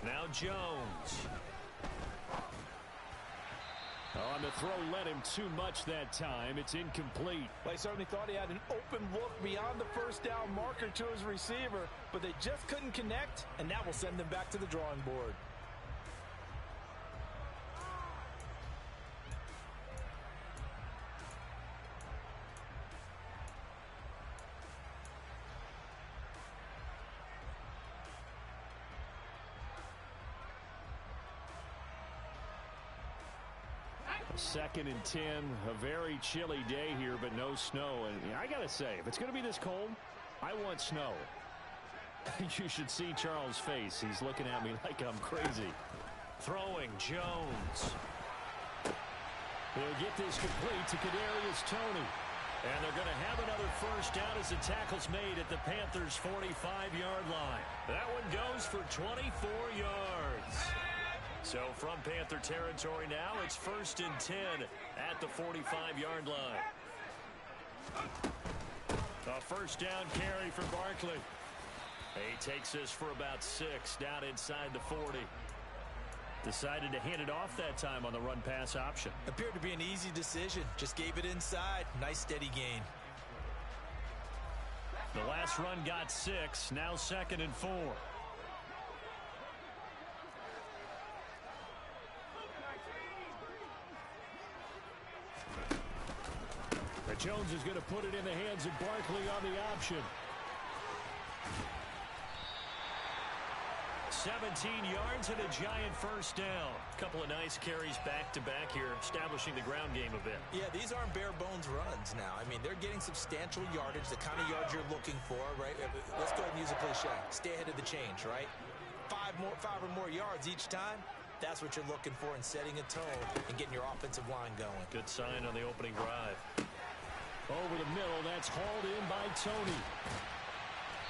Now Jones. On the throw, led him too much that time. It's incomplete. Well, he certainly thought he had an open look beyond the first down marker to his receiver, but they just couldn't connect, and that will send them back to the drawing board. Second and 10, a very chilly day here, but no snow. And I got to say, if it's going to be this cold, I want snow. You should see Charles' face. He's looking at me like I'm crazy. Throwing, Jones. He'll get this complete to Kadarius Toney. And they're going to have another first down as the tackle's made at the Panthers' 45-yard line. That one goes for 24 yards. So from Panther territory now, it's 1st and 10 at the 45-yard line. A first down carry for Barkley. He takes this for about 6 down inside the 40. Decided to hand it off that time on the run-pass option. Appeared to be an easy decision. Just gave it inside. Nice steady gain. The last run got 6. Now 2nd and 4. Jones is going to put it in the hands of Barkley on the option. 17 yards and a giant first down. A couple of nice carries back-to-back here, establishing the ground game a bit. Yeah, these aren't bare-bones runs now. I mean, they're getting substantial yardage, the kind of yards you're looking for, right? Let's go ahead and use a cliche. Stay ahead of the change, right? 5 or more yards each time. That's what you're looking for in setting a tone and getting your offensive line going. Good sign on the opening drive. Over the middle, that's hauled in by Toney.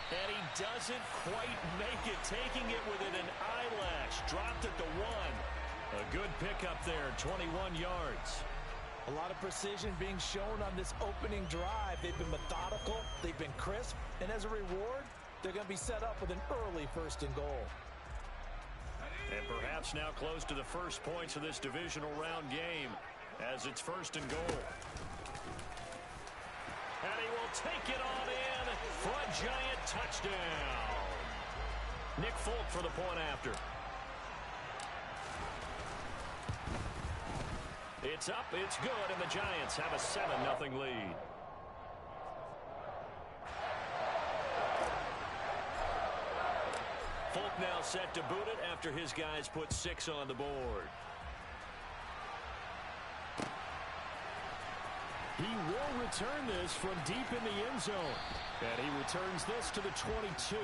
And he doesn't quite make it, taking it within an eyelash. Dropped at the 1. A good pickup there, 21 yards. A lot of precision being shown on this opening drive. They've been methodical, they've been crisp, and as a reward, they're going to be set up with an early 1st and goal. And perhaps now close to the first points of this divisional round game as it's 1st and goal. And he will take it on in for a giant touchdown. Nick Folk for the point after. It's up, it's good, and the Giants have a 7-0 lead. Folk now set to boot it after his guys put 6 on the board. He will return this from deep in the end zone. And he returns this to the 22.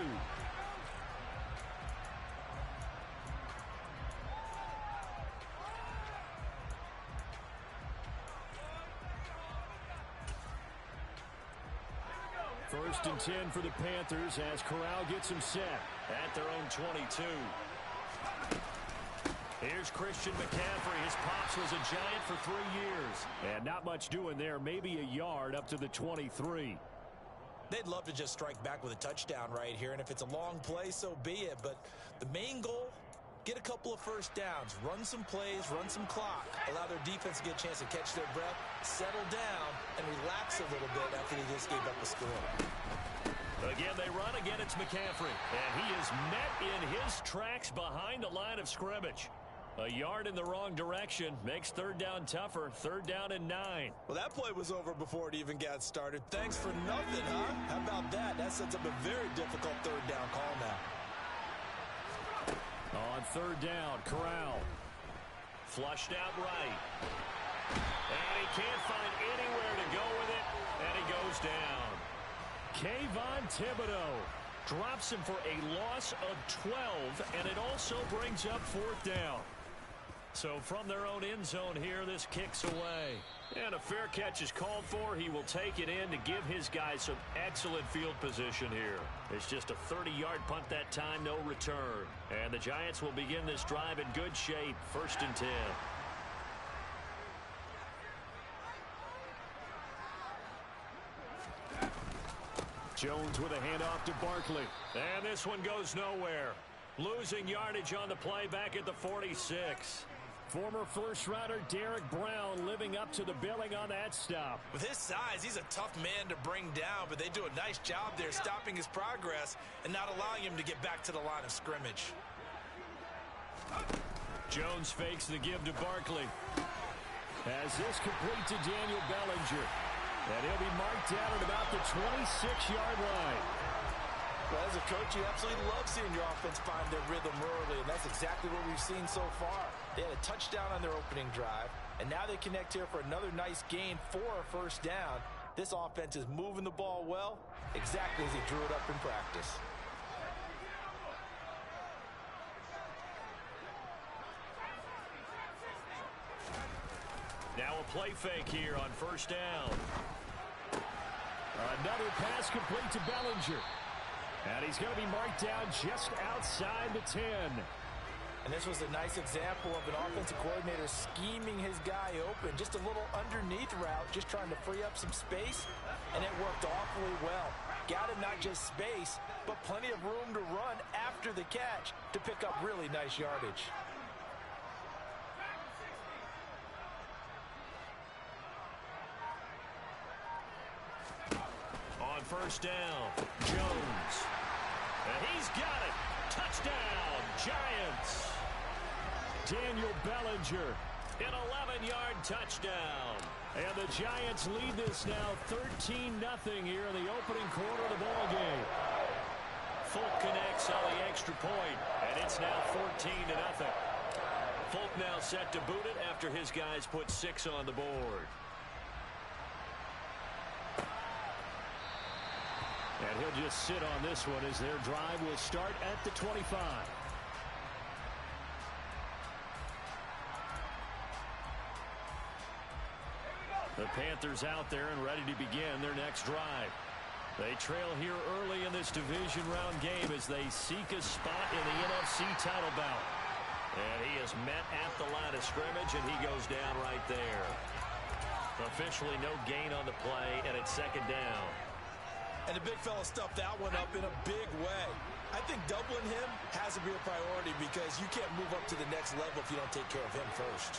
First and 10 for the Panthers as Corral gets him set at their own 22. Here's Christian McCaffrey. His pops was a Giant for 3 years. And not much doing there. Maybe a yard up to the 23. They'd love to just strike back with a touchdown right here. And if it's a long play, so be it. But the main goal, get a couple of first downs. Run some plays, run some clock. Allow their defense to get a chance to catch their breath, settle down, and relax a little bit after they just gave up a score. Again, they run. Again, it's McCaffrey. And he is met in his tracks behind the line of scrimmage. A yard in the wrong direction makes 3rd down tougher. 3rd down and 9. Well, that play was over before it even got started. Thanks for nothing, huh? How about that? That sets up a very difficult 3rd down call now. On 3rd down, Corral. Flushed out right. And he can't find anywhere to go with it. And he goes down. Kayvon Thibodeau drops him for a loss of 12. And it also brings up 4th down. So from their own end zone here, this kicks away. And a fair catch is called for. He will take it in to give his guys some excellent field position here. It's just a 30-yard punt that time, no return. And the Giants will begin this drive in good shape, 1st and 10. Jones with a handoff to Barkley. And this one goes nowhere. Losing yardage on the play back at the 46. Former first-rounder Derek Brown living up to the billing on that stop. With his size, he's a tough man to bring down, but they do a nice job there stopping his progress and not allowing him to get back to the line of scrimmage. Jones fakes the give to Barkley. As this complete to Daniel Bellinger. And he'll be marked down at about the 26-yard line. Well, as a coach, you absolutely love seeing your offense find their rhythm early, and that's exactly what we've seen so far. They had a touchdown on their opening drive, and now they connect here for another nice gain for a first down. This offense is moving the ball well, exactly as he drew it up in practice. Now a play fake here on first down. Another pass complete to Bellinger. And he's going to be marked down just outside the 10. And this was a nice example of an offensive coordinator scheming his guy open. Just a little underneath route, just trying to free up some space. And it worked awfully well. Got him not just space, but plenty of room to run after the catch to pick up really nice yardage. On first down, Jones. And he's got it. Touchdown, Giants. Daniel Bellinger, an 11-yard touchdown. And the Giants lead this now 13-0 here in the opening quarter of the ball game. Folk connects on the extra point, and it's now 14-0. Folk now set to boot it after his guys put 6 on the board. And he'll just sit on this one as their drive will start at the 25. The Panthers out there and ready to begin their next drive. They trail here early in this division round game as they seek a spot in the NFC title bout. And he is met at the line of scrimmage, and he goes down right there. Officially no gain on the play, and it's second down. And the big fella stuffed that one up in a big way. I think doubling him has to be a priority because you can't move up to the next level if you don't take care of him first.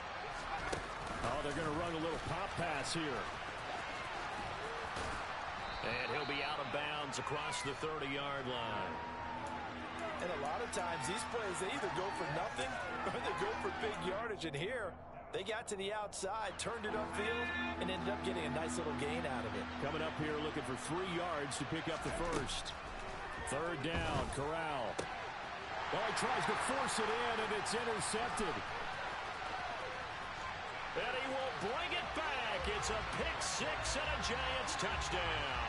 Oh, they're going to run a little pop pass here. And he'll be out of bounds across the 30-yard line. And a lot of times these plays, they either go for nothing or they go for big yardage. And here, they got to the outside, turned it upfield, and ended up getting a nice little gain out of it. Coming up here looking for 3 yards to pick up the first. Third down, Corral. Well, he tries to force it in, and it's intercepted. And he will bring it back. It's a pick 6 and a Giants touchdown.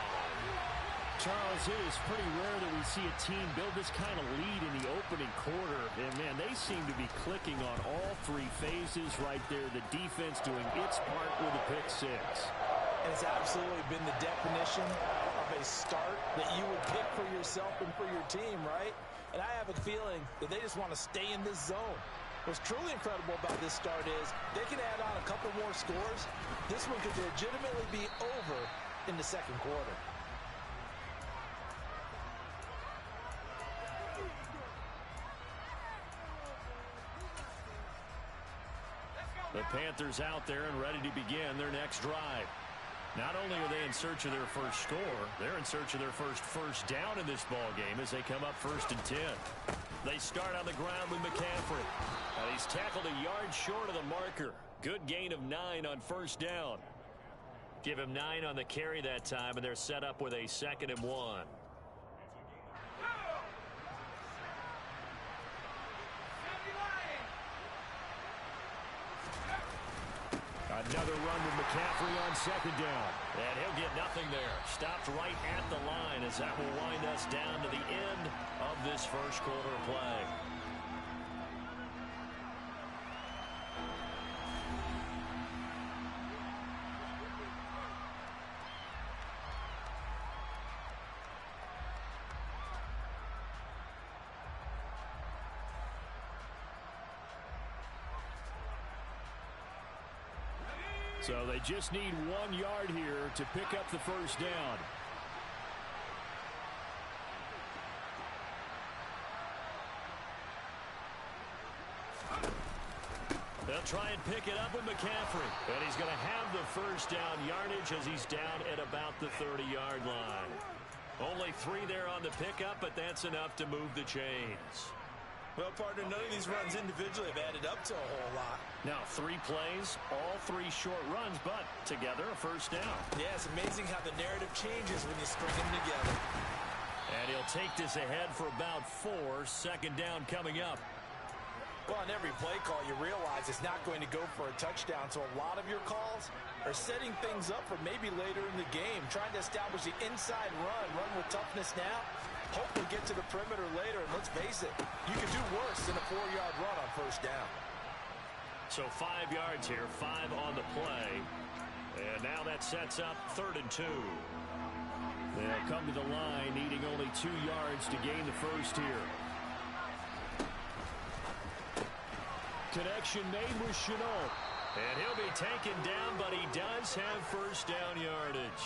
Charles, it is pretty rare that we see a team build this kind of lead in the opening quarter. And, man, they seem to be clicking on all 3 phases right there. The defense doing its part with a pick 6. And it's absolutely been the definition of a start that you would pick for yourself and for your team, right? And I have a feeling that they just want to stay in this zone. What's truly incredible about this start is they can add on a couple more scores. This one could legitimately be over in the second quarter. The Panthers out there and ready to begin their next drive. Not only are they in search of their first score, they're in search of their first down in this ball game as they come up 1st and 10. They start on the ground with McCaffrey. And he's tackled a yard short of the marker. Good gain of 9 on first down. Give him 9 on the carry that time, and they're set up with a 2nd and 1. Another run with McCaffrey on 2nd down. And he'll get nothing there. Stopped right at the line as that will wind us down to the end of this first quarter of play. So they just need 1 yard here to pick up the first down. try and pick it up with McCaffrey. And he's going to have the first down yardage as he's down at about the 30-yard line. Only 3 there on the pickup, but that's enough to move the chains. Well, partner, none of these runs individually have added up to a whole lot. Now 3 plays, all 3 short runs, but together a first down. Yeah, it's amazing how the narrative changes when you string them together. And he'll take this ahead for about 4. Second down coming up. Well, on every play call, you realize it's not going to go for a touchdown, so a lot of your calls are setting things up for maybe later in the game, trying to establish the inside run with toughness now. Hopefully get to the perimeter later, and let's face it, you can do worse than a 4-yard run on first down. So 5 yards here, 5 on the play. And now that sets up 3rd and 2. They'll come to the line, needing only 2 yards to gain the first here. Connection made with Chenault. And he'll be taken down, but he does have first down yardage.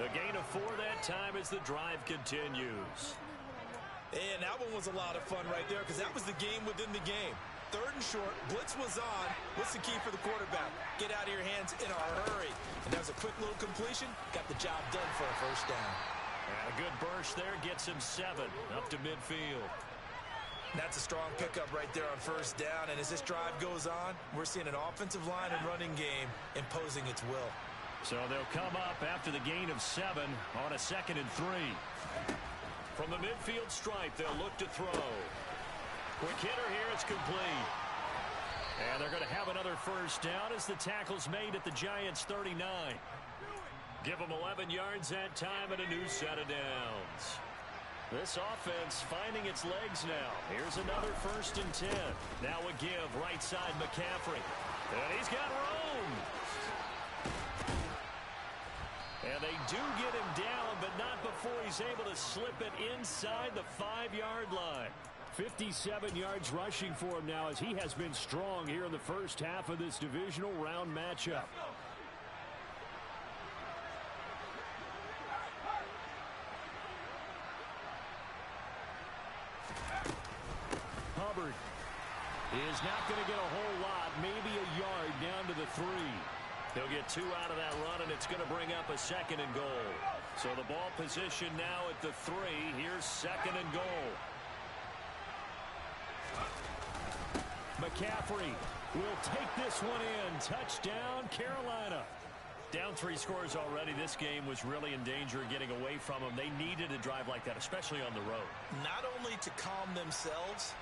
The gain of 4 that time as the drive continues. And that one was a lot of fun right there because that was the game within the game. 3rd and short, blitz was on. What's the key for the quarterback? Get out of your hands in a hurry. And that was a quick little completion. Got the job done for a first down. And a good burst there gets him 7 up to midfield. That's a strong pickup right there on first down. And as this drive goes on, we're seeing an offensive line and running game imposing its will. So they'll come up after the gain of 7 on a 2nd and 3. From the midfield stripe, they'll look to throw. Quick hitter here, it's complete. And they're going to have another first down as the tackle's made at the Giants' 39. Give them 11 yards that time and a new set of downs. This offense finding its legs now. Here's another 1st and 10. Now a give, right side McCaffrey. And he's got room. And they do get him down, but not before he's able to slip it inside the 5-yard line. 57 yards rushing for him now as he has been strong here in the first half of this divisional round matchup. Hubbard is not going to get a whole lot, maybe a yard down to the 3. He'll get 2 out of that run, and it's going to bring up a 2nd and goal. So the ball position now at the 3. Here's 2nd and goal. McCaffrey will take this one in. Touchdown, Carolina. Down 3 scores already. This game was really in danger of getting away from them. They needed a drive like that, especially on the road. Not only to calm themselves,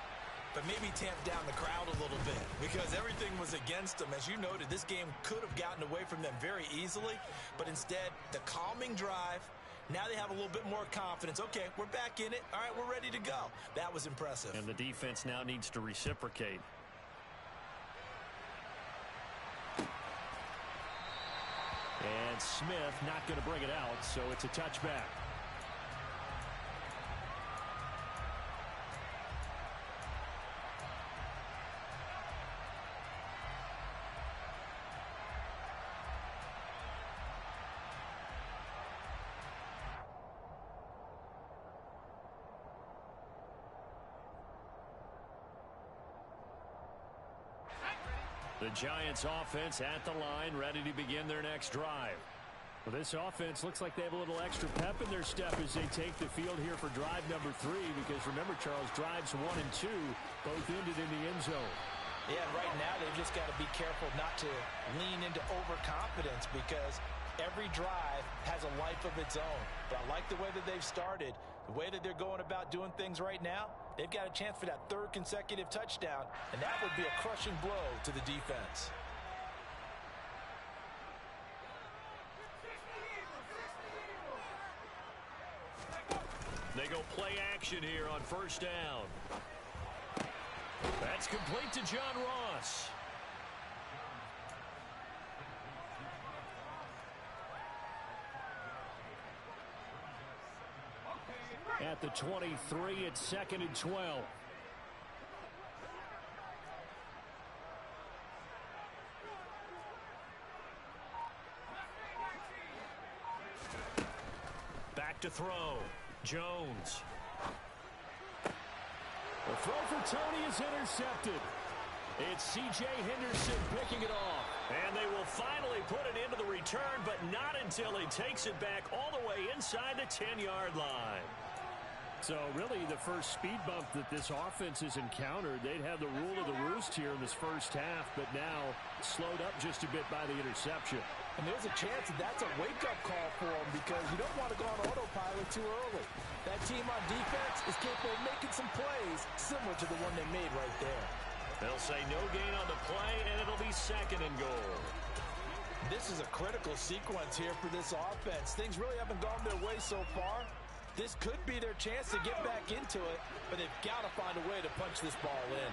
but maybe tamp down the crowd a little bit because everything was against them. As you noted, this game could have gotten away from them very easily, but instead, the calming drive, now they have a little bit more confidence. Okay, we're back in it. All right, we're ready to go. That was impressive. And the defense now needs to reciprocate. And Smith not going to bring it out, so it's a touchback. The Giants offense at the line, ready to begin their next drive. Well, this offense looks like they have a little extra pep in their step as they take the field here for drive number 3, because remember, Charles, drives 1 and 2 both ended in the end zone. Yeah, right now they've just got to be careful not to lean into overconfidence because every drive has a life of its own. But I like the way that they've started, the way that they're going about doing things right now. They've got a chance for that 3rd consecutive touchdown, and that would be a crushing blow to the defense. They go play action here on first down. That's complete to John Ross. At the 23, it's 2nd and 12. Back to throw. Jones. The throw for Tony is intercepted. It's C.J. Henderson picking it off. And they will finally put it into the return, but not until he takes it back all the way inside the 10-yard line. So really the first speed bump that this offense has encountered, they'd have the rule of the roost here in this first half, but now slowed up just a bit by the interception. And there's a chance that that's a wake-up call for them because you don't want to go on autopilot too early. That team on defense is capable of making some plays similar to the one they made right there. They'll say no gain on the play, and it'll be 2nd and goal. This is a critical sequence here for this offense. Things really haven't gone their way so far. This could be their chance to get back into it, but they've got to find a way to punch this ball in.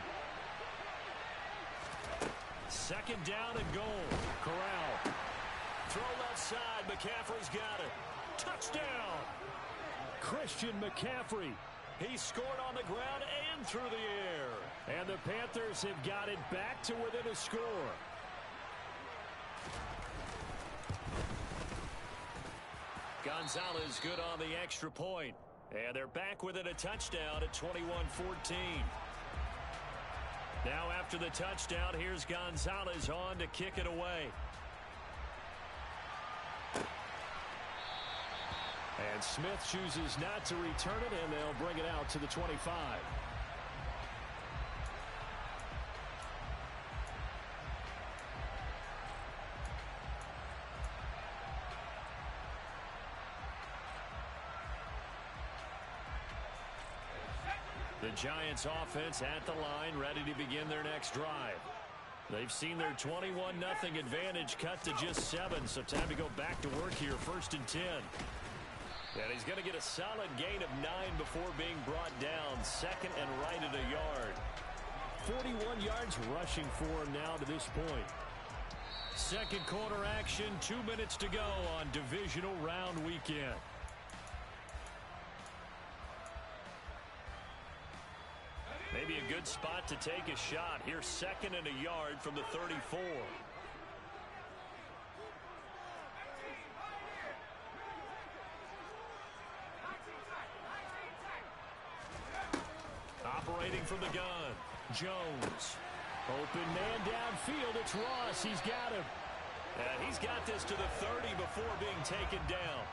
2nd down and goal. Corral. Throw left side. McCaffrey's got it. Touchdown. Christian McCaffrey. He scored on the ground and through the air. And the Panthers have got it back to within a score. Gonzalez good on the extra point. And they're back within a touchdown at 21-14. Now after the touchdown, here's Gonzalez on to kick it away. And Smith chooses not to return it, and they'll bring it out to the 25. The Giants offense at the line, ready to begin their next drive. They've seen their 21-0 advantage cut to just 7, so time to go back to work here, 1st and 10. And he's going to get a solid gain of 9 before being brought down, 2nd and right at a yard. 41 yards rushing for him now to this point. 2nd quarter action, 2 minutes to go on divisional round weekend. Maybe a good spot to take a shot. Here's 2nd and a yard from the 34. Operating from the gun, Jones. Open man downfield, it's Ross. He's got him. And he's got this to the 30 before being taken down.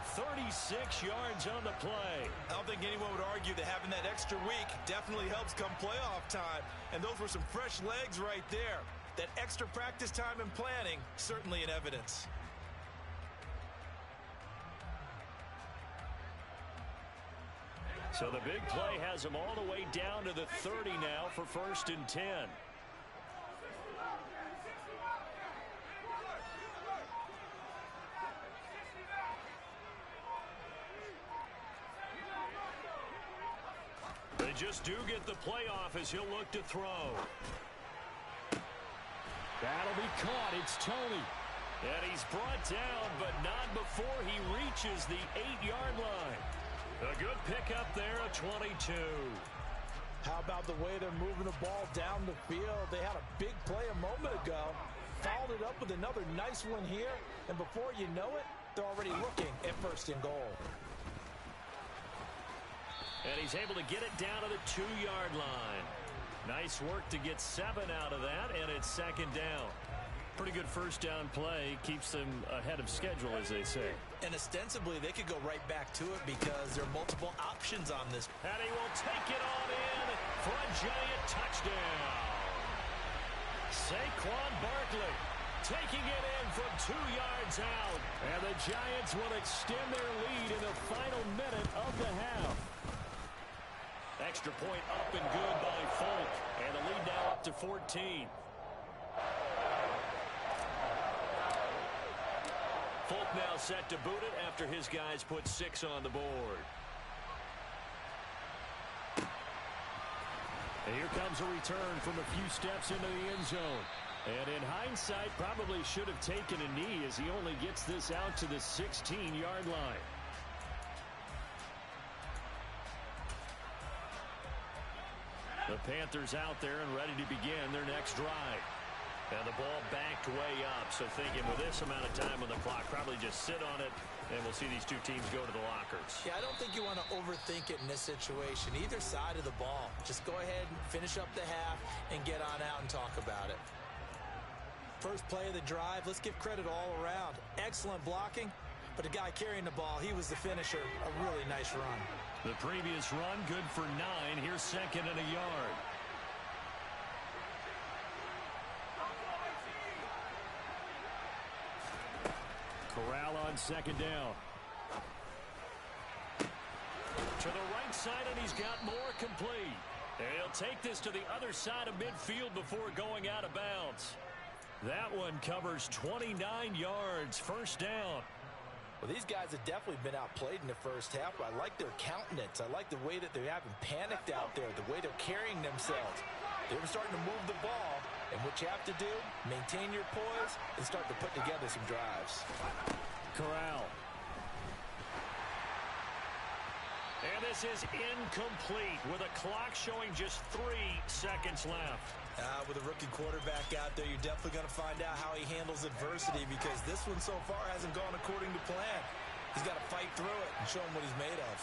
36 yards on the play. I don't think anyone would argue that having that extra week definitely helps come playoff time. And those were some fresh legs right there. That extra practice time and planning, certainly in evidence. So the big play has them all the way down to the 30 now for 1st and 10. They just do get the playoff as he'll look to throw. That'll be caught. It's Tony. And he's brought down, but not before he reaches the 8-yard line. A good pickup there, a 22. How about the way they're moving the ball down the field? They had a big play a moment ago. Followed it up with another nice one here. And before you know it, they're already looking at 1st and goal. And he's able to get it down to the 2-yard line. Nice work to get 7 out of that, and it's 2nd down. Pretty good 1st down play. Keeps them ahead of schedule, as they say. And ostensibly, they could go right back to it because there are multiple options on this. And he will take it on in for a giant touchdown. Saquon Barkley taking it in from 2 yards out. And the Giants will extend their lead in the final minute of the half. Extra point up and good by Folk. And the lead now up to 14. Folk now set to boot it after his guys put 6 on the board. And here comes a return from a few steps into the end zone. And in hindsight, probably should have taken a knee as he only gets this out to the 16-yard line. The Panthers out there and ready to begin their next drive. And the ball backed way up. So thinking with this amount of time on the clock, probably just sit on it, and we'll see these two teams go to the lockers. Yeah, I don't think you want to overthink it in this situation. Either side of the ball. Just go ahead and finish up the half and get on out and talk about it. First play of the drive, let's give credit all around. Excellent blocking, but the guy carrying the ball, he was the finisher. A really nice run. The previous run, good for 9. Here's second and a yard. Corral on second down. To the right side, and he's got more complete. And he'll take this to the other side of midfield before going out of bounds. That one covers 29 yards. First down. Well, these guys have definitely been outplayed in the first half. I like their countenance. I like the way that they haven't panicked out there, the way they're carrying themselves. They're starting to move the ball, and what you have to do, maintain your poise and start to put together some drives. Corral. And this is incomplete with a clock showing just 3 seconds left. With a rookie quarterback out there, you're definitely going to find out how he handles adversity, because this one so far hasn't gone according to plan. He's got to fight through it and show him what he's made of.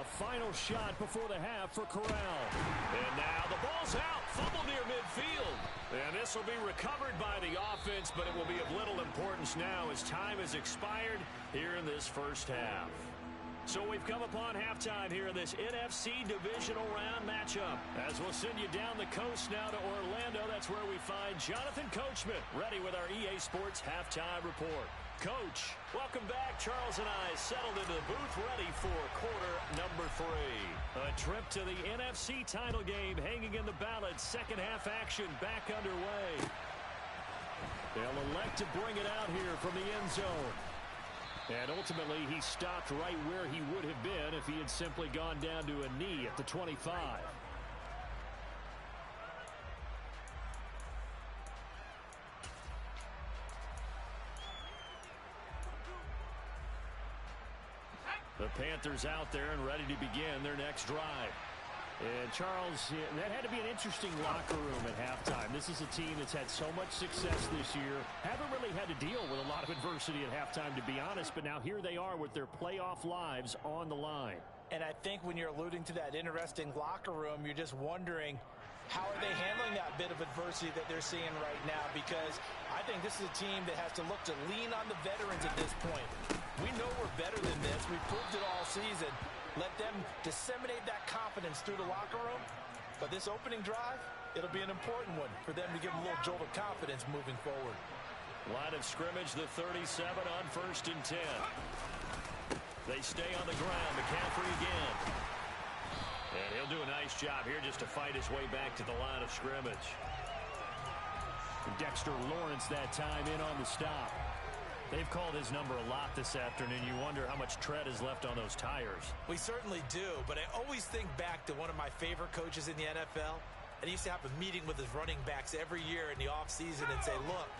A final shot before the half for Corral. And now the ball's out. Fumble near midfield. And this will be recovered by the offense, but it will be of little importance now as time has expired here in this first half. So we've come upon halftime here in this NFC Divisional Round matchup. As we'll send you down the coast now to Orlando, that's where we find Jonathan Coachman, ready with our EA Sports Halftime Report. Coach, welcome back. Charles and I settled into the booth, ready for quarter number 3. A trip to the NFC title game hanging in the balance. Second half action back underway. They'll elect to bring it out here from the end zone. And ultimately, he stopped right where he would have been if he had simply gone down to a knee at the 25. The Panthers out there and ready to begin their next drive. And Charles, that had to be an interesting locker room at halftime. This is a team that's had so much success this year. Haven't really had to deal with a lot of adversity at halftime, to be honest. But now here they are with their playoff lives on the line. And I think when you're alluding to that interesting locker room, you're just wondering, how are they handling that bit of adversity that they're seeing right now? Because I think this is a team that has to look to lean on the veterans at this point. We know we're better than this. We've proved it all season. Let them disseminate that confidence through the locker room. But this opening drive, it'll be an important one for them to give them a little jolt of confidence moving forward. Line of scrimmage, the 37 on 1st and 10. They stay on the ground. McCaffrey again. And he'll do a nice job here just to fight his way back to the line of scrimmage. Dexter Lawrence that time in on the stop. They've called his number a lot this afternoon. You wonder how much tread is left on those tires. We certainly do, but I always think back to one of my favorite coaches in the NFL. And he used to have a meeting with his running backs every year in the offseason and say, look,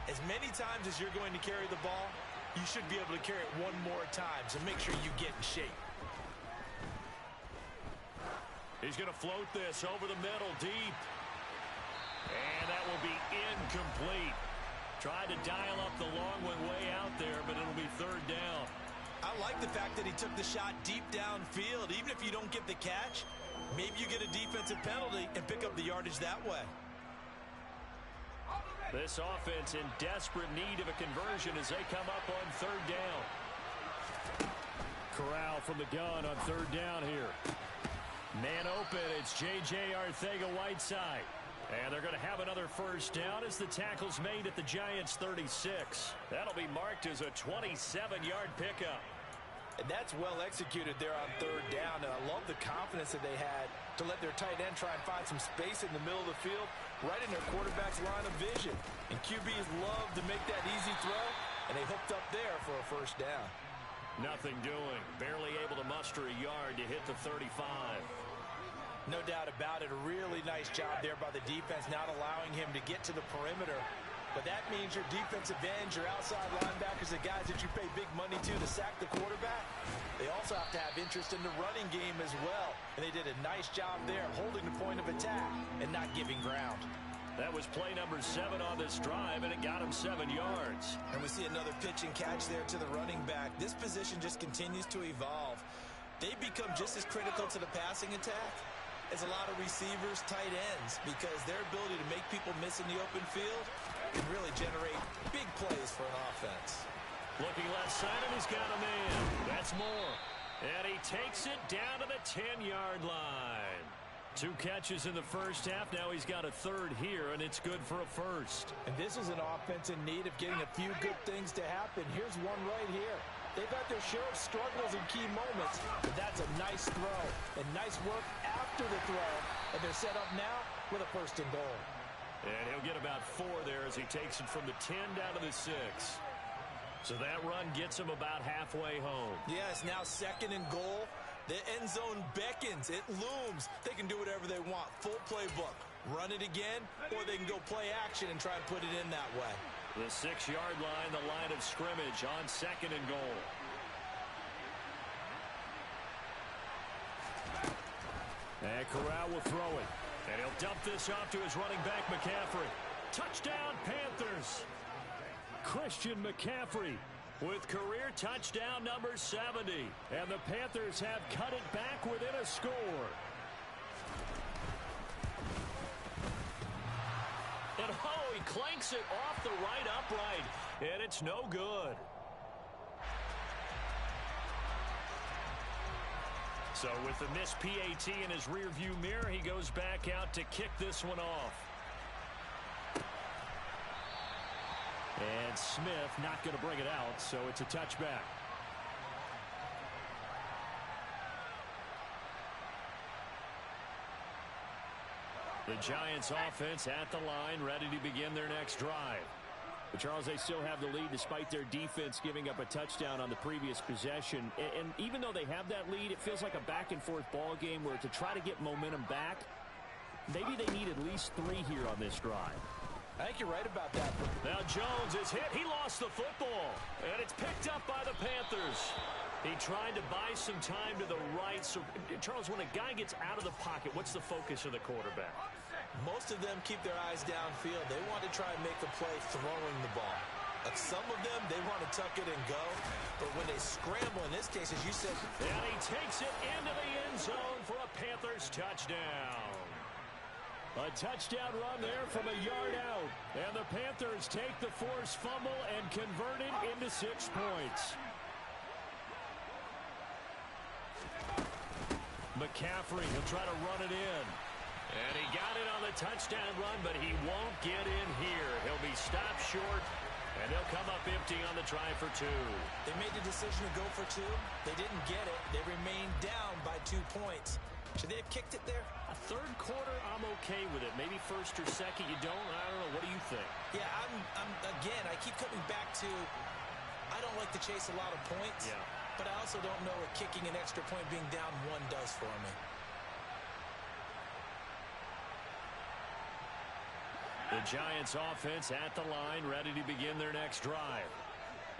as many times as you're going to carry the ball, you should be able to carry it one more time, so make sure you get in shape. He's going to float this over the middle deep. And that will be incomplete. Tried to dial up the long one way out there, but it'll be 3rd down. I like the fact that he took the shot deep downfield. Even if you don't get the catch, maybe you get a defensive penalty and pick up the yardage that way. This offense in desperate need of a conversion as they come up on 3rd down. Corral from the gun on 3rd down here. Man open, it's J.J. Arcega-Whiteside. And they're going to have another 1st down as the tackle's made at the Giants' 36. That'll be marked as a 27-yard pickup. And that's well executed there on 3rd down. And I love the confidence that they had to let their tight end try and find some space in the middle of the field, right in their quarterback's line of vision. And QBs love to make that easy throw, and they hooked up there for a 1st down. Nothing doing. Barely able to muster a yard to hit the 35. No doubt about it. A really nice job there by the defense, not allowing him to get to the perimeter. But that means your defensive ends, your outside linebackers, the guys that you pay big money to sack the quarterback, they also have to have interest in the running game as well. And they did a nice job there, holding the point of attack and not giving ground. That was play number 7 on this drive, and it got him 7 yards. And we see another pitch and catch there to the running back. This position just continues to evolve. They become just as critical to the passing attack as a lot of receivers, tight ends, because their ability to make people miss in the open field can really generate big plays for an offense. Looking left side, and he's got a man. That's more. And he takes it down to the 10-yard line. 2 catches in the first half. Now he's got a third here, and it's good for a first. And this is an offense in need of getting a few good things to happen. Here's one right here. They've had their share of struggles in key moments, but that's a nice throw and nice work after the throw. And they're set up now with a first and goal. And he'll get about 4 there as he takes it from the 10 down to the 6. So that run gets him about halfway home. Yeah, it's now 2nd and goal. The end zone beckons. It looms. They can do whatever they want. Full playbook. Run it again, or they can go play action and try to put it in that way. The 6-yard line, the line of scrimmage on 2nd and goal. And Corral will throw it. And he'll dump this off to his running back, McCaffrey. Touchdown, Panthers. Christian McCaffrey with career touchdown number 70. And the Panthers have cut it back within a score. And oh, he clanks it off the right upright. And it's no good. So with the missed PAT in his rearview mirror, he goes back out to kick this one off. And Smith not going to bring it out, so it's a touchback. The Giants offense at the line, ready to begin their next drive. But Charles, they still have the lead despite their defense giving up a touchdown on the previous possession. And even though they have that lead, it feels like a back-and-forth ball game where to try to get momentum back, maybe they need at least 3 here on this drive. I think you're right about that. Now Jones is hit. He lost the football. And it's picked up by the Panthers. He tried to buy some time to the right. So, Charles, when a guy gets out of the pocket, what's the focus of the quarterback? Most of them keep their eyes downfield. They want to try and make a play throwing the ball. Like some of them, they want to tuck it and go. But when they scramble, in this case, as you said. And he takes it into the end zone for a Panthers touchdown. A touchdown run there from a yard out. And the Panthers take the forced fumble and convert it into 6 points. McCaffrey, he'll try to run it in. And he got it on the touchdown run, but he won't get in here. He'll be stopped short, and he'll come up empty on the try for 2. They made the decision to go for 2. They didn't get it. They remained down by 2 points. Should they have kicked it there? A third quarter, I'm okay with it. Maybe first or second, you don't. I don't know. What do you think? Yeah, again, I keep coming back to I don't like to chase a lot of points. Yeah. But I also don't know what kicking an extra point being down 1 does for me. The Giants offense at the line, ready to begin their next drive.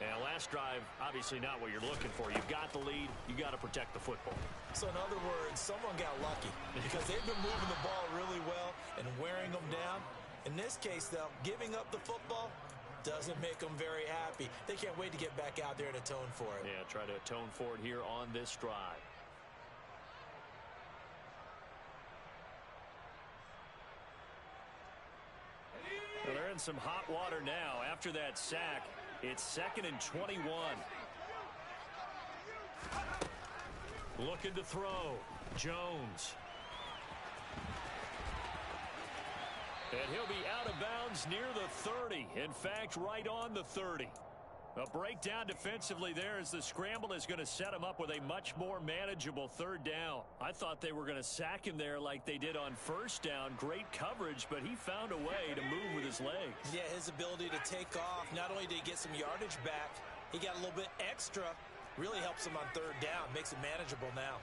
And last drive, obviously not what you're looking for. You've got the lead. You got to protect the football. So in other words, someone got lucky because they've been moving the ball really well and wearing them down. In this case, though, giving up the football doesn't make them very happy. They can't wait to get back out there and atone for it. Yeah, try to atone for it here on this drive. Well, they're in some hot water now. After that sack, it's 2nd and 21. Looking to throw. Jones. And he'll be out of bounds near the 30. In fact, right on the 30. A breakdown defensively there as the scramble is going to set him up with a much more manageable 3rd down. I thought they were going to sack him there like they did on 1st down. Great coverage, but he found a way to move with his legs. Yeah, his ability to take off. Not only did he get some yardage back, he got a little bit extra. Really helps him on 3rd down. Makes it manageable now.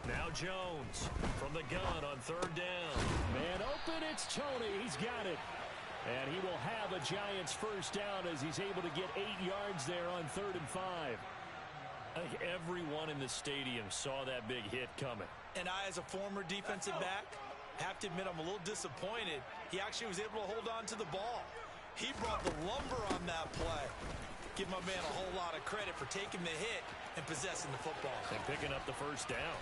Now Jones from the gun on 3rd down. Man open, it's Tony. He's got it. And he will have a Giants 1st down as he's able to get 8 yards there on 3rd and 5. I think everyone in the stadium saw that big hit coming. And I, as a former defensive back, have to admit I'm a little disappointed. He actually was able to hold on to the ball. He brought the lumber on that play. Give my man a whole lot of credit for taking the hit and possessing the football. And picking up the first down.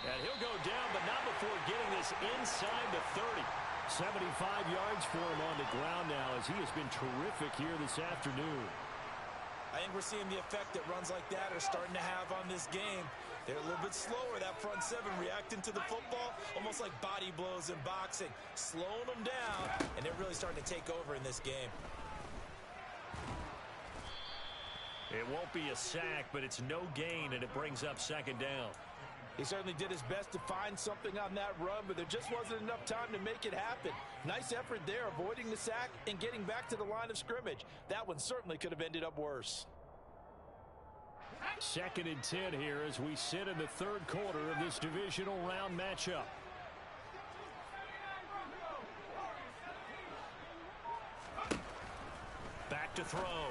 And he'll go down, but not before getting this inside the 30. 75 yards for him on the ground now as he has been terrific here this afternoon. I think we're seeing the effect that runs like that are starting to have on this game. They're a little bit slower, that front seven reacting to the football, almost like body blows in boxing, slowing them down, and they're really starting to take over in this game. It won't be a sack, but it's no gain, and it brings up second down. He certainly did his best to find something on that run, but there just wasn't enough time to make it happen. Nice effort there, avoiding the sack and getting back to the line of scrimmage. That one certainly could have ended up worse. 2nd and 10 here as we sit in the third quarter of this divisional round matchup. Back to throw.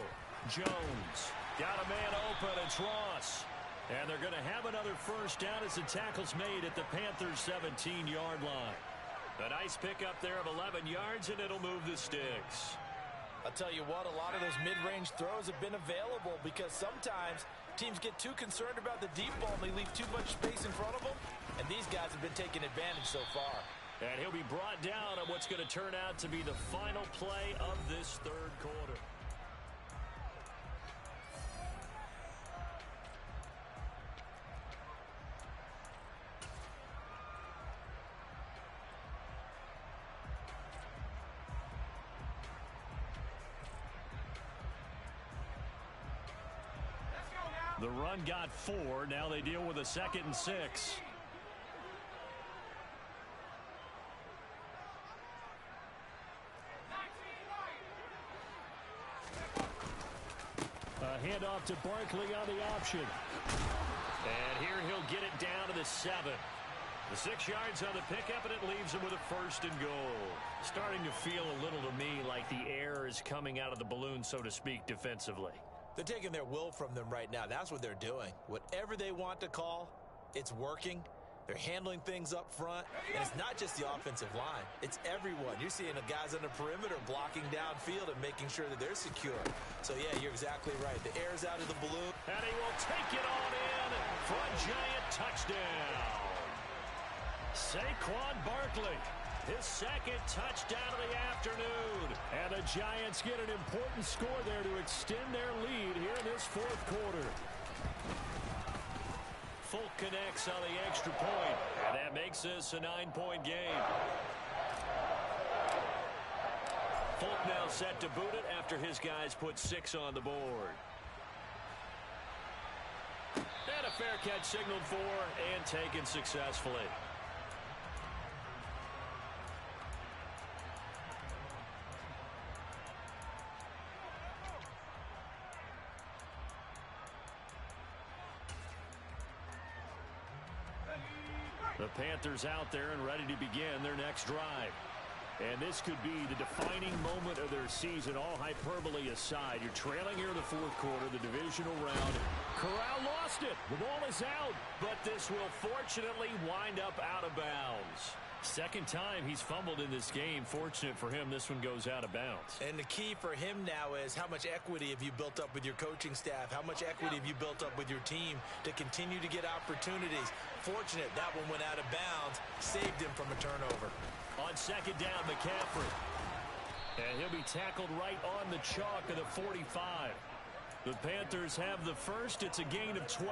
Jones. Got a man open. It's Ross. And they're going to have another first down as the tackle's made at the Panthers' 17-yard line. A nice pickup there of 11 yards, and it'll move the sticks. I'll tell you what, a lot of those mid-range throws have been available because sometimes teams get too concerned about the deep ball and they leave too much space in front of them, and these guys have been taking advantage so far. And he'll be brought down on what's going to turn out to be the final play of this third quarter. The run got 4. Now they deal with a 2nd and 6. A handoff to Barkley on the option. And here he'll get it down to the 7. The 6 yards on the pickup, and it leaves him with a 1st and goal. Starting to feel a little to me like the air is coming out of the balloon, so to speak, defensively. They're taking their will from them right now. That's what they're doing. Whatever they want to call, it's working. They're handling things up front. And it's not just the offensive line. It's everyone. You're seeing the guys on the perimeter blocking downfield and making sure that they're secure. So, yeah, you're exactly right. The air's out of the balloon. And he will take it on in for a giant touchdown. Saquon Barkley. His 2nd touchdown of the afternoon. And the Giants get an important score there to extend their lead here in this 4th quarter. Folk connects on the extra point, and that makes this a 9-point game. Folk now set to boot it after his guys put 6 on the board. And a fair catch signaled for and taken successfully. The Panthers out there and ready to begin their next drive. And this could be the defining moment of their season, all hyperbole aside. You're trailing here in the 4th quarter, the divisional round. Corral lost it. The ball is out, but this will fortunately wind up out of bounds. 2nd time he's fumbled in this game. Fortunate for him, this one goes out of bounds. And the key for him now is how much equity have you built up with your coaching staff? How much equity have you built up with your team to continue to get opportunities? Fortunate that one went out of bounds, saved him from a turnover. On 2nd down, McCaffrey. And he'll be tackled right on the chalk of the 45. The Panthers have the first. It's a gain of 12.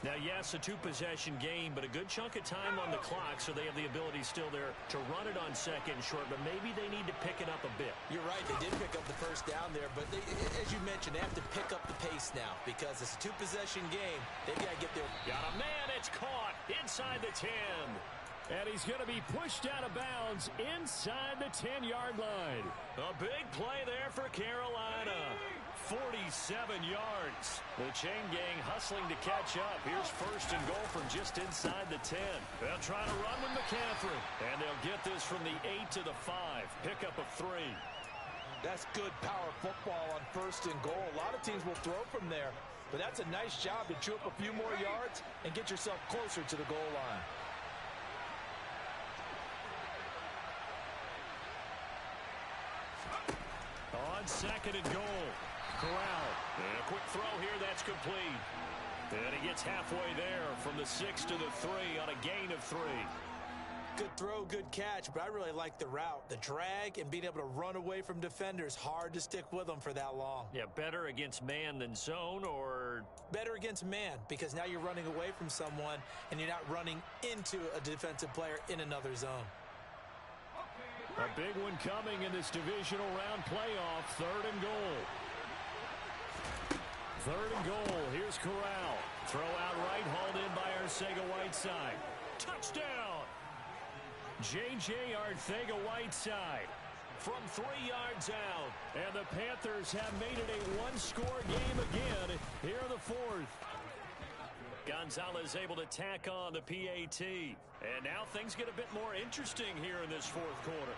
Now, yes, a 2-possession game, but a good chunk of time on the clock, so they have the ability still there to run it on 2nd and short, but maybe they need to pick it up a bit. You're right. They did pick up the first down there, but they, as you mentioned, they have to pick up the pace now because it's a 2-possession game. They've got to get there. Got a man. It's caught inside the 10. And he's going to be pushed out of bounds inside the 10-yard line. A big play there for Carolina. 47 yards. The chain gang hustling to catch up. Here's 1st and goal from just inside the 10. They'll try to run with McCaffrey. And they'll get this from the 8 to the 5. Pickup of 3. That's good power football on 1st and goal. A lot of teams will throw from there. But that's a nice job to chew up a few more yards and get yourself closer to the goal line. On second and goal, Corral. And a quick throw here, that's complete. And he gets halfway there from the 6 to the 3 on a gain of 3. Good throw, good catch, but I really like the route. The drag and being able to run away from defenders. Hard to stick with them for that long. Yeah, better against man than zone, or? Better against man, because now you're running away from someone and you're not running into a defensive player in another zone. A big one coming in this divisional round playoff. 3rd and goal. 3rd and goal. Here's Corral. Throw out right, hauled in by Arcega-Whiteside. Touchdown! J.J. Arcega-Whiteside from 3 yards out. And the Panthers have made it a one-score game again here in the 4th. Gonzalez able to tack on the PAT. And now things get a bit more interesting here in this 4th quarter.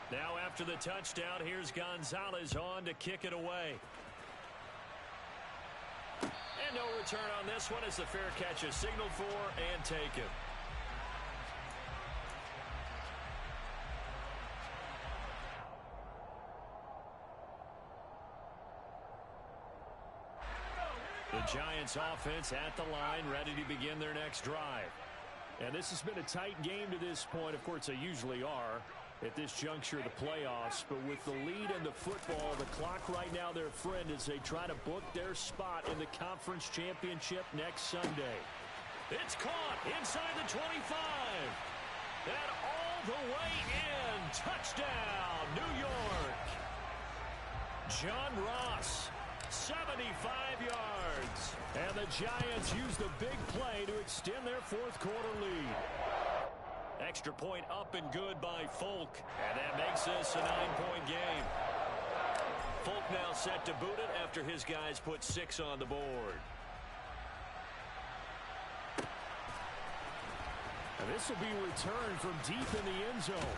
Now after the touchdown, here's Gonzalez on to kick it away. And no return on this one as the fair catch is signaled for and taken. The Giants offense at the line, ready to begin their next drive. And this has been a tight game to this point. Of course, they usually are at this juncture of the playoffs. But with the lead in the football, the clock right now their friend as they try to book their spot in the conference championship next Sunday. It's caught inside the 25. And all the way in. Touchdown, New York. John Ross. 75 yards. And the Giants use the big play to extend their 4th quarter lead. Extra point up and good by Folk. And that makes this a 9-point game. Folk now set to boot it after his guys put 6 on the board. And this will be returned from deep in the end zone.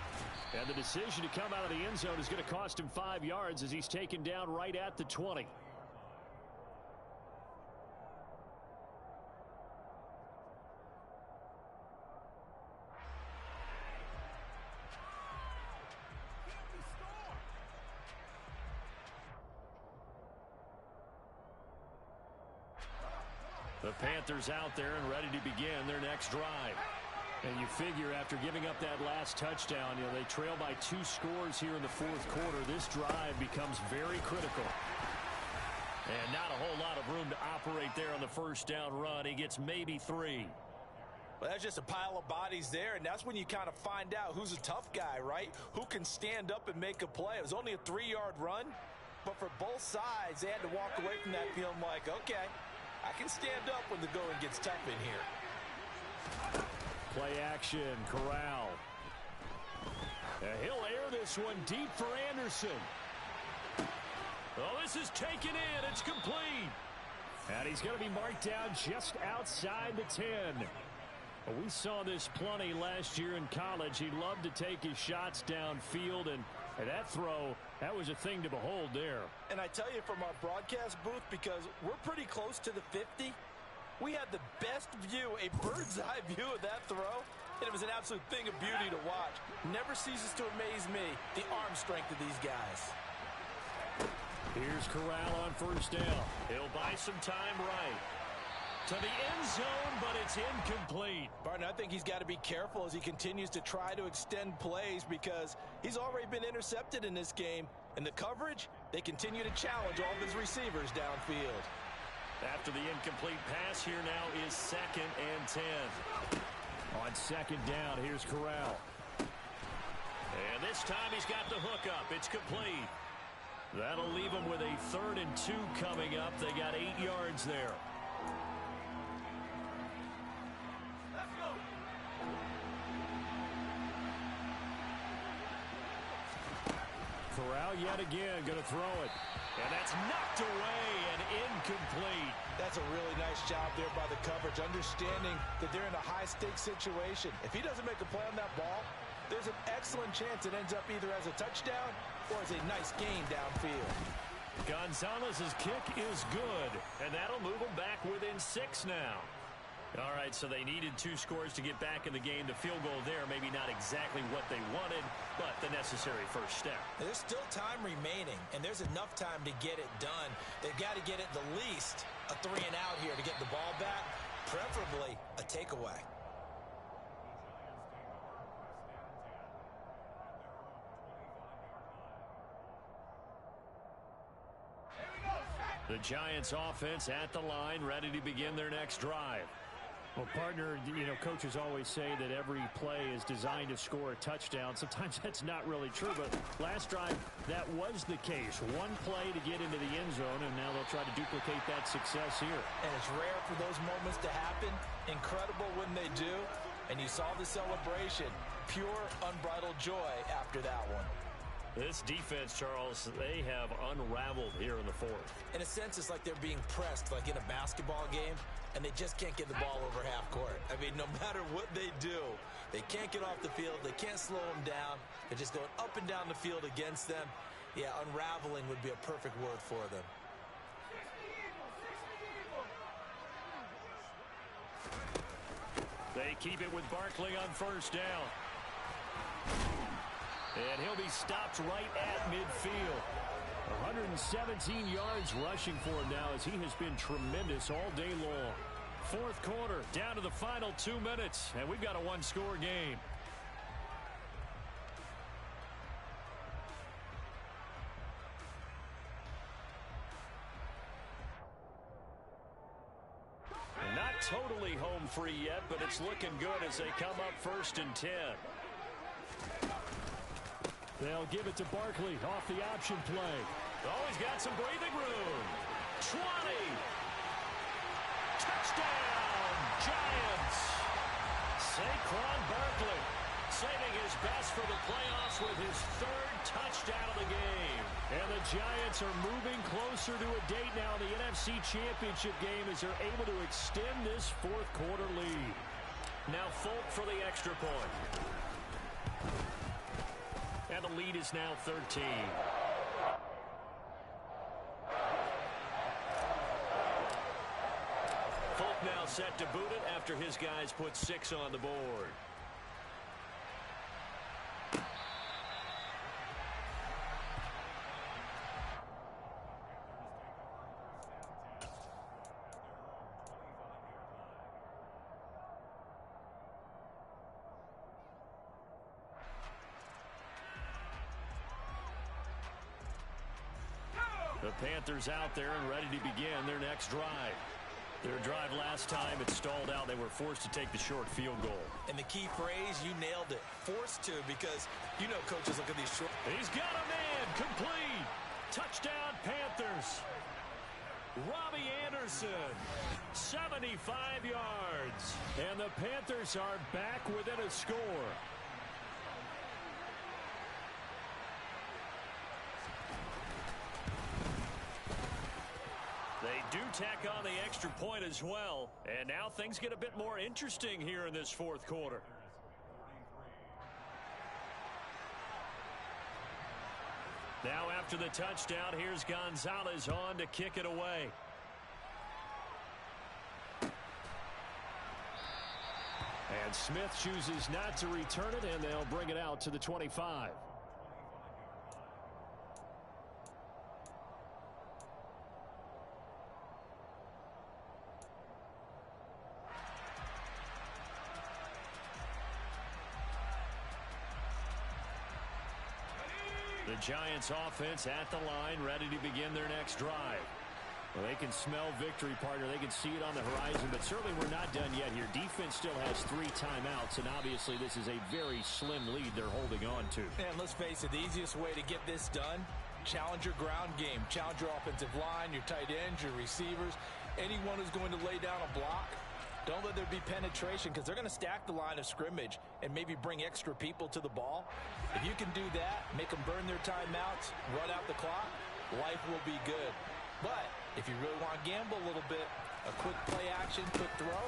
And the decision to come out of the end zone is going to cost him 5 yards as he's taken down right at the 20. The Panthers out there and ready to begin their next drive. And you figure after giving up that last touchdown, they trail by 2 scores here in the 4th quarter. This drive becomes very critical. And not a whole lot of room to operate there on the first down run. He gets maybe 3. Well, that's just a pile of bodies there, and that's when you kind of find out who's a tough guy, right? Who can stand up and make a play. It was only a 3-yard run, but for both sides, they had to walk away from that feeling like, okay, I can stand up when the going gets tough in here. Play action, Corral. He'll air this one deep for Anderson. Oh, this is taken in. It's complete. And he's going to be marked down just outside the 10. Well, we saw this plenty last year in college. He loved to take his shots downfield, and that throw, that was a thing to behold there. And I tell you from our broadcast booth, because we're pretty close to the 50, we had the best view, a bird's-eye view of that throw, and it was an absolute thing of beauty to watch. Never ceases to amaze me, the arm strength of these guys. Here's Corral on first down. He'll buy some time right. To the end zone, but it's incomplete. Barton, I think he's got to be careful as he continues to try to extend plays because he's already been intercepted in this game. And the coverage, they continue to challenge all of his receivers downfield. After the incomplete pass, here now is 2nd and 10. On 2nd down, here's Corral. And this time he's got the hook up. It's complete. That'll leave him with a 3rd and 2 coming up. They got 8 yards there. Corral yet again going to throw it. And that's knocked away and incomplete. That's a really nice job there by the coverage, understanding that they're in a high-stakes situation. If he doesn't make a play on that ball, there's an excellent chance it ends up either as a touchdown or as a nice gain downfield. Gonzalez's kick is good, and that'll move them back within 6 now. All right, so they needed 2 scores to get back in the game. The field goal there, maybe not exactly what they wanted, but the necessary first step. There's still time remaining, and there's enough time to get it done. They've got to get it the least a 3-and-out here to get the ball back, preferably a takeaway. The Giants offense at the line, ready to begin their next drive. Well, partner, you know, coaches always say that every play is designed to score a touchdown. Sometimes that's not really true, but last drive, that was the case. One play to get into the end zone, and now they'll try to duplicate that success here. And it's rare for those moments to happen. Incredible when they do. And you saw the celebration. Pure, unbridled joy after that one. This defense, Charles, they have unraveled here in the 4th. In a sense, it's like they're being pressed like in a basketball game, and they just can't get the ball over half court. I mean, no matter what they do, they can't get off the field. They can't slow them down. They're just going up and down the field against them. Yeah, unraveling would be a perfect word for them. They keep it with Barkley on first down. And he'll be stopped right at midfield. 117 yards rushing for him now as he has been tremendous all day long. 4th quarter, down to the final 2 minutes, and we've got a 1-score game. Not totally home free yet, but it's looking good as they come up 1st and 10. They'll give it to Barkley off the option play. Oh, he's got some breathing room. 20. Touchdown, Giants. Saquon Barkley saving his best for the playoffs with his 3rd touchdown of the game. And the Giants are moving closer to a date now in the NFC Championship game as they're able to extend this 4th quarter lead. Now Folk for the extra point. And the lead is now 13. Folk now set to boot it after his guys put 6 on the board. The Panthers out there and ready to begin their next drive. Their drive last time, it stalled out. They were forced to take the short field goal. And the key phrase, you nailed it. Forced to, because you know coaches look at these short. He's got a man complete. Touchdown Panthers. Robbie Anderson, 75 yards. And the Panthers are back within a score. They do tack on the extra point as well. And now things get a bit more interesting here in this 4th quarter. Now after the touchdown, here's Gonzalez on to kick it away. And Smith chooses not to return it, and they'll bring it out to the 25. The Giants offense at the line, ready to begin their next drive. Well, they can smell victory, partner. They can see it on the horizon, but certainly we're not done yet here. Defense still has 3 timeouts, and obviously this is a very slim lead they're holding on to. And let's face it, the easiest way to get this done, challenge your ground game. Challenge your offensive line, your tight ends, your receivers, anyone who's going to lay down a block. Don't let there be penetration, because they're going to stack the line of scrimmage and maybe bring extra people to the ball. If you can do that, make them burn their timeouts, run out the clock, life will be good. But if you really want to gamble a little bit, a quick play action, quick throw,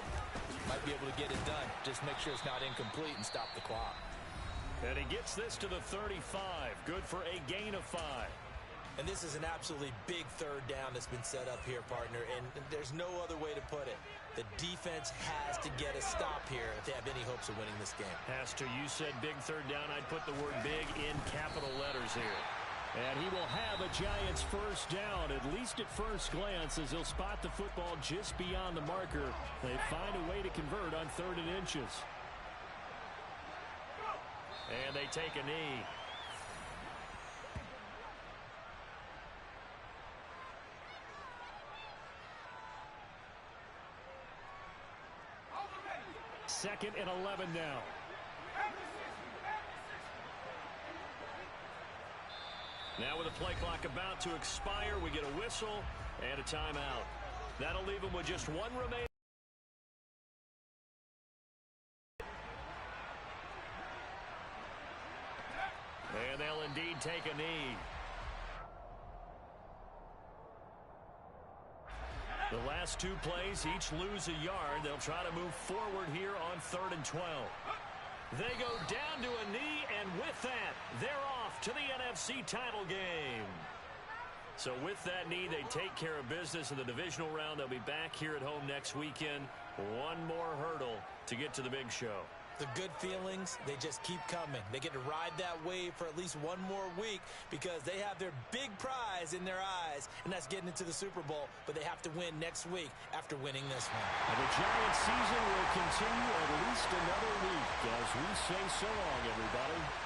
might be able to get it done. Just make sure it's not incomplete and stop the clock. And he gets this to the 35. Good for a gain of 5. And this is an absolutely big third down that's been set up here, partner, and there's no other way to put it. The defense has to get a stop here if they have any hopes of winning this game. Has to. You said big third down. I'd put the word big in capital letters here. And he will have a Giants first down, at least at first glance, as he'll spot the football just beyond the marker. They find a way to convert on 3rd and inches. And they take a knee. Second and 11 now. Now with the play clock about to expire, we get a whistle and a timeout. That'll leave them with just one remaining. And they'll indeed take a knee. The last 2 plays each lose a yard. They'll try to move forward here on 3rd and 12. They go down to a knee, and with that, they're off to the NFC title game. So with that knee, they take care of business in the divisional round. They'll be back here at home next weekend. One more hurdle to get to the big show. The good feelings, they just keep coming. They get to ride that wave for at least one more week because they have their big prize in their eyes, and that's getting into the Super Bowl. But they have to win next week after winning this one. And the Giants season will continue at least another week as we say so long, everybody.